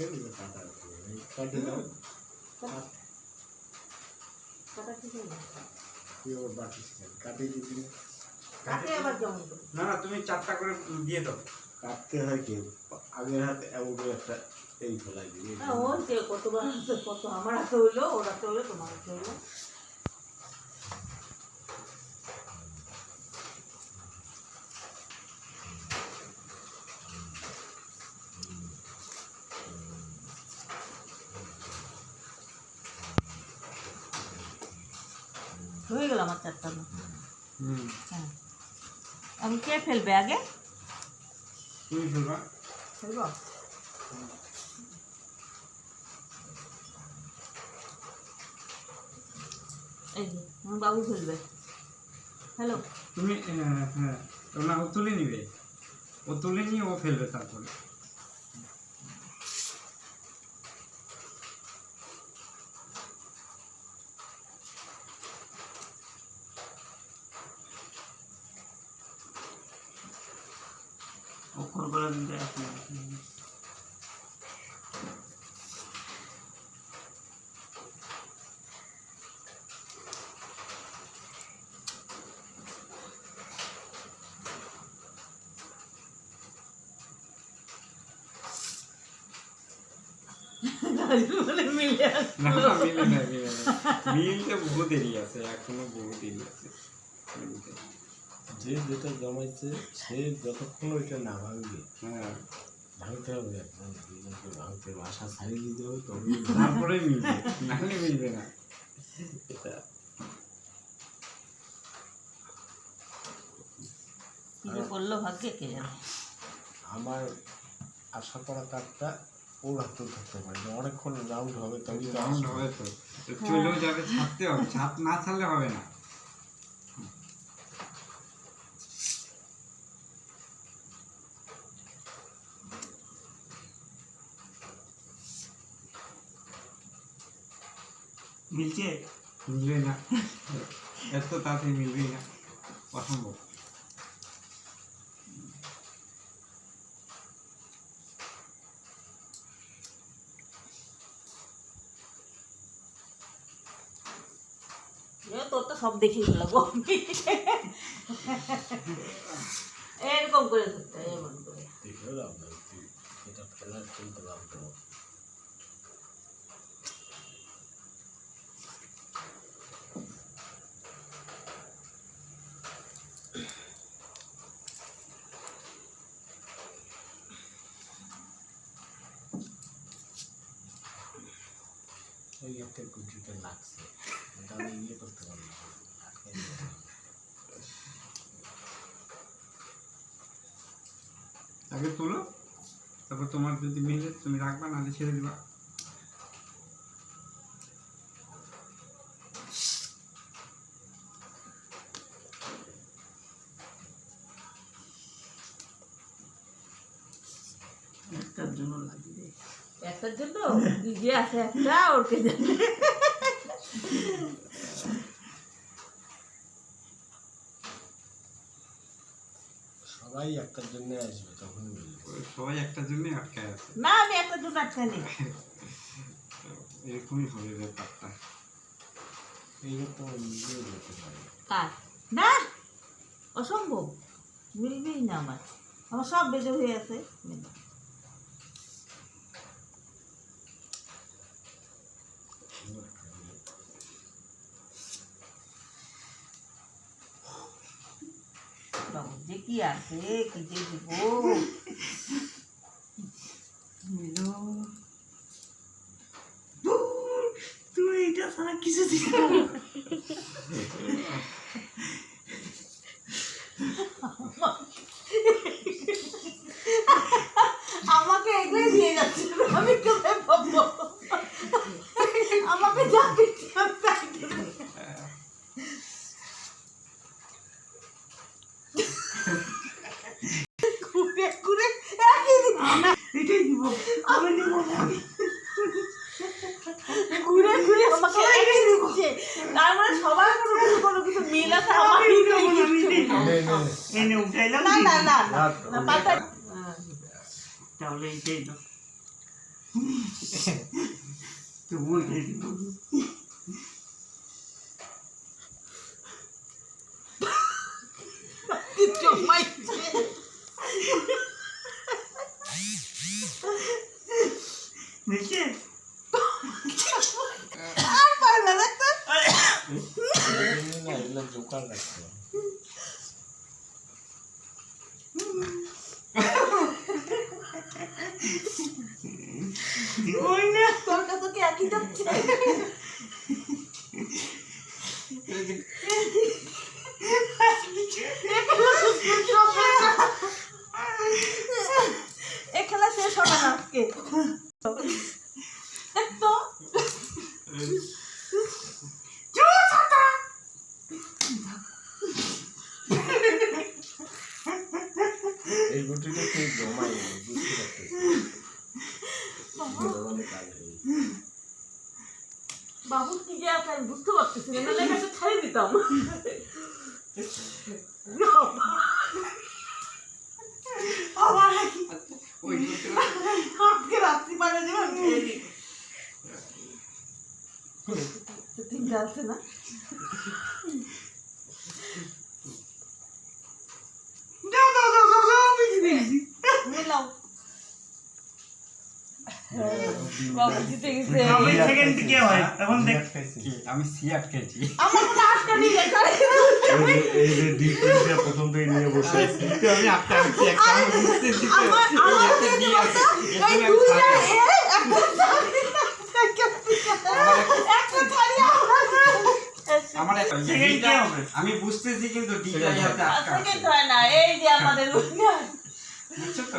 এগুলো কাটা কাটে দাও কাটা কি হলো কি ওর বাকি কাটে দিবি কাটে আবার জমা না না তুমি 4টা করে দিয়ে দাও কাটতে হয় কি আগের হাতে এমন করে একটা এই ফেলাই দিবি হ্যাঁ ওই যে কতবার কত আমার হাতে হইলো ওর হাতে হইলো তোমার হাতে হইলো হয়ে গেল আমার 4টা হ্যাঁ আমি কে ফেলবে আগে তুমি ফেলবা ফেলবো এই যে আমার বাবু ফেলবে হ্যালো তুমি হ্যাঁ না ও তুলে নিবে ও তুলে নিয়ে ও ফেলবে তারপরে অক্ষর করে দিতে এখন মিলতে বহু দেরি আছে এখনো বহু দেরি আছে যে যেটা জমাইছে সে যতক্ষণ ওইটা না ভাঙবে হ্যাঁ ভাঙতে হবে আপনার দুজনকে ভাঙতে হবে আশা ছাড়িয়ে দিতে হবে তবে তারপরে মিলবে নাহলে মিলবে না এটা কি যে করলো ভাগ্যে কে জানে আমার আশা করা কাঠটা ওর হাতেও থাকতে পারে না অনেকক্ষণ রাউন্ড হবে তবে রাউন্ড হবে তো চলেও যাবে ছাড়তে হবে ছাপ না ছাড়লে হবে না মিলছে মিলবে না এত তাড়াতাড়ি মিলবেই না অসম্ভব তোর তো সব দেখিয়ে দিলাম এরকম করে ধরতে এমন করে দেখে লাভ নাই এটা ফেলার চিন্তা লাভ দেবো ওই একটা গুটিটা লাগছে আমি ইয়ে করতে পারি আগে তোলো তারপর তোমার যদি মিলে তুমি রাখবা নাহলে ছেড়ে দিবা একটার জন্য লাগবে একটার জন্য নিজে আছে একটা ওরকে জানে সবাই একটার জন্য আসবে তখন সবাই একটার জন্যই আটকায় আছে না আমি একটার জন্য আটকাইনি এরকমই হবে ব্যাপারটা এইরকম নিজে যেতে পারে কার না অসম্ভব মিলবেই না আমার সব বেজে হয়ে আছে যে কি আছে কি যে দিব তুমি এটা ছাড়া কিছু দিতে আমাকে এগুলোই দিয়ে যাচ্ছে আমি কোথায় পাবো আমাকে যা ঘুরে ঘুরে একই দিব না এটাই দিব আমি নিব না ঘুরে ঘুরে আমাকে একই দিচ্ছে তার মানে সবার কোনো কিছু মিল আছে আমার এনে উঠাইলাম না না না না পাতা তাহলে এইটাই তো তো বোন খেয়েছি জমাইছে দেখে আর পারলা না তো এমনি না এগুলো জোকার রাখতে হবে। ওই না তোর কাছে কি একই যাচ্ছে এ খেলা শেষ হবে না আজকে তো এই গুটিটা তুই জমাই বুঝতে পারছিস বাবু কি যে আছে আমি বুঝতে পারতেছি না নাহলে একটা ছাড়ি দিতাম ওই আজকে রাত্রি পারে যাবেন ঠিক আছে না মিলাও বাবু জিতে গেছে আমি সেকেন্ড কি হয় এখন দেখ কি আমি সিয়াট খেয়েছি আমার মনে আটকা নিয়ে গেছে এই যে ডিপটা প্রথম থেকে নিয়ে বসে আছি আমি আটটা আনছি একটা আমি বুঝতে দিতে আমার এই দিয়ে আছে এই দুইটা একটা ছাড়ি আমার সেকেন্ড কি হবে আমি বুঝতেছি কিন্তু ডিটাই হাতে আটকা আছে সেকেন্ড হয় না এই যে আমাদের বুঝছো তো